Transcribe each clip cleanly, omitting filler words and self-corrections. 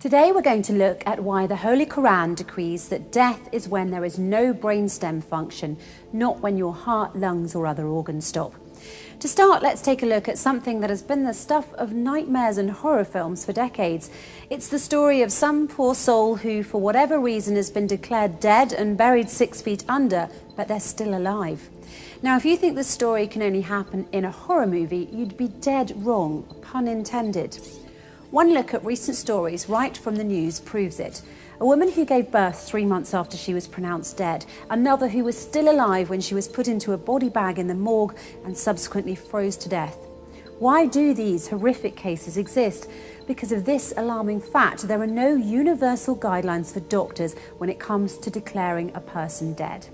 Today we're going to look at why the Holy Quran decrees that death is when there is no brainstem function, not when your heart, lungs or other organs stop. To start, let's take a look at something that has been the stuff of nightmares and horror films for decades. It's the story of some poor soul who, for whatever reason, has been declared dead and buried 6 feet under, but they're still alive. Now, if you think this story can only happen in a horror movie, you'd be dead wrong, pun intended. One look at recent stories right from the news proves it. A woman who gave birth 3 months after she was pronounced dead, another who was still alive when she was put into a body bag in the morgue and subsequently froze to death. Why do these horrific cases exist? Because of this alarming fact, there are no universal guidelines for doctors when it comes to declaring a person dead.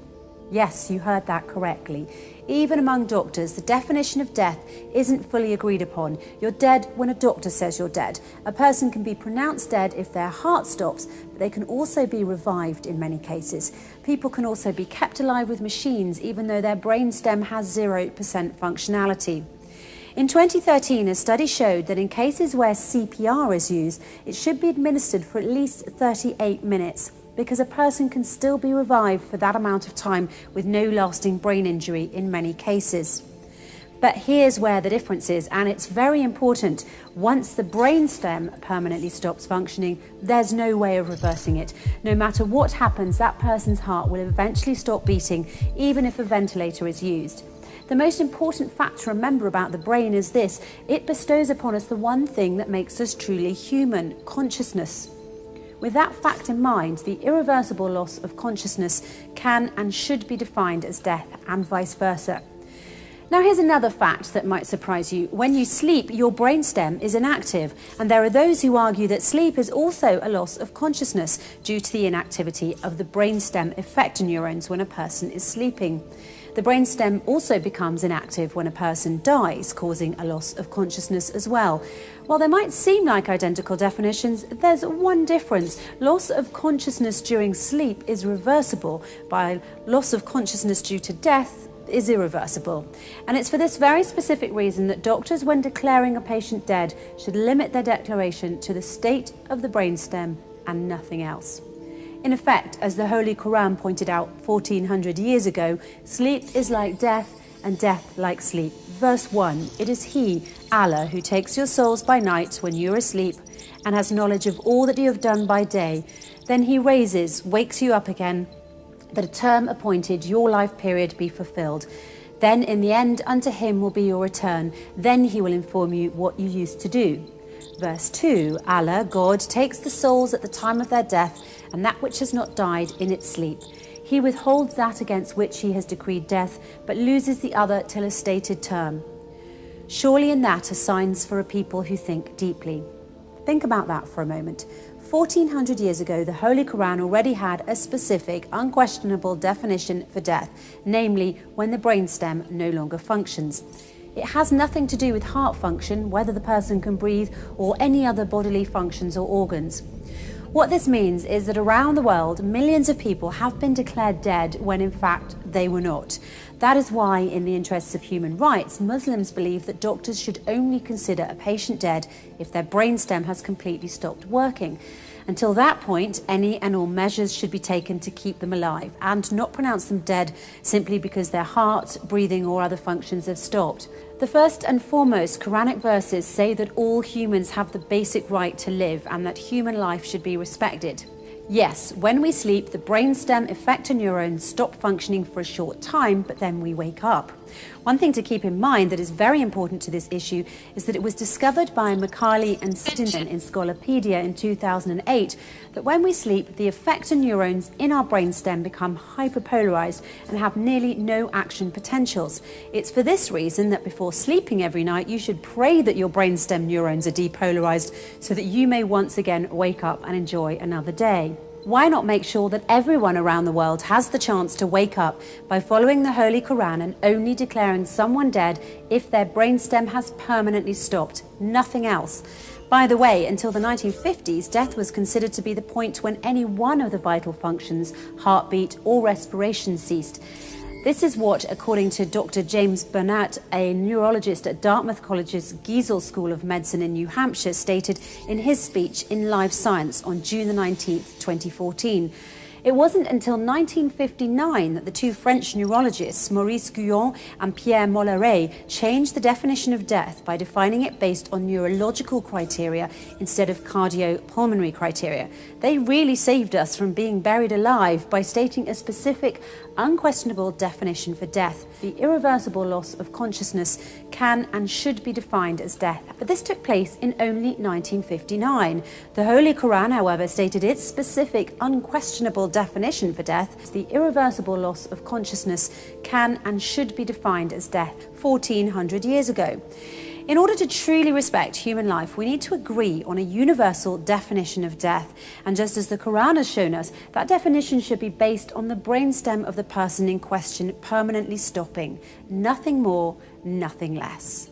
Yes, you heard that correctly. Even among doctors, the definition of death isn't fully agreed upon. You're dead when a doctor says you're dead. A person can be pronounced dead if their heart stops, but they can also be revived in many cases. People can also be kept alive with machines, even though their brainstem has 0% functionality. In 2013, a study showed that in cases where CPR is used, it should be administered for at least 38 minutes. Because a person can still be revived for that amount of time with no lasting brain injury in many cases. But here's where the difference is, and it's very important. Once the brainstem permanently stops functioning, there's no way of reversing it. No matter what happens, that person's heart will eventually stop beating, even if a ventilator is used. The most important fact to remember about the brain is this: it bestows upon us the one thing that makes us truly human: consciousness. With that fact in mind, the irreversible loss of consciousness can and should be defined as death, and vice versa. Now, here's another fact that might surprise you. When you sleep, your brainstem is inactive, and there are those who argue that sleep is also a loss of consciousness due to the inactivity of the brainstem effector neurons when a person is sleeping. The brainstem also becomes inactive when a person dies, causing a loss of consciousness as well. While they might seem like identical definitions, there's one difference. Loss of consciousness during sleep is reversible, while loss of consciousness due to death is irreversible. And it's for this very specific reason that doctors, when declaring a patient dead, should limit their declaration to the state of the brainstem and nothing else. In effect, as the Holy Quran pointed out 1400 years ago, sleep is like death and death like sleep. Verse 1, it is He, Allah, who takes your souls by night when you are asleep and has knowledge of all that you have done by day. Then He wakes you up again, that a term appointed, your life period, be fulfilled. Then in the end unto Him will be your return. Then He will inform you what you used to do. Verse 2, Allah, God, takes the souls at the time of their death and that which has not died in its sleep. He withholds that against which He has decreed death, but loses the other till a stated term. Surely in that are signs for a people who think deeply. Think about that for a moment. 1400 years ago, the Holy Quran already had a specific, unquestionable definition for death, namely when the brainstem no longer functions. It has nothing to do with heart function, whether the person can breathe, or any other bodily functions or organs. What this means is that around the world, millions of people have been declared dead when in fact they were not. That is why, in the interests of human rights, Muslims believe that doctors should only consider a patient dead if their brainstem has completely stopped working. Until that point, any and all measures should be taken to keep them alive and not pronounce them dead simply because their heart, breathing or other functions have stopped. The first and foremost Quranic verses say that all humans have the basic right to live and that human life should be respected. Yes, when we sleep, the brainstem effector neurons stop functioning for a short time, but then we wake up. One thing to keep in mind that is very important to this issue is that it was discovered by McKaylee and Stinson in Scolopedia in 2008 that when we sleep, the effector neurons in our brainstem become hyperpolarized and have nearly no action potentials. It's for this reason that before sleeping every night, you should pray that your brainstem neurons are depolarized so that you may once again wake up and enjoy another day. Why not make sure that everyone around the world has the chance to wake up by following the Holy Quran and only declaring someone dead if their brainstem has permanently stopped, nothing else? By the way, until the 1950s, death was considered to be the point when any one of the vital functions, heartbeat or respiration, ceased. This is what, according to Dr. James Burnett, a neurologist at Dartmouth College's Giesel School of Medicine in New Hampshire, stated in his speech in Live Science on June the 19th, 2014. It wasn't until 1959 that the two French neurologists, Maurice Guyon and Pierre Molleret, changed the definition of death by defining it based on neurological criteria instead of cardiopulmonary criteria. They really saved us from being buried alive by stating a specific, unquestionable definition for death. The irreversible loss of consciousness can and should be defined as death. But this took place in only 1959. The Holy Quran, however, stated its specific, unquestionable definition for death. The irreversible loss of consciousness can and should be defined as death 1400 years ago. In order to truly respect human life, we need to agree on a universal definition of death. And just as the Quran has shown us, that definition should be based on the brainstem of the person in question permanently stopping. Nothing more, nothing less.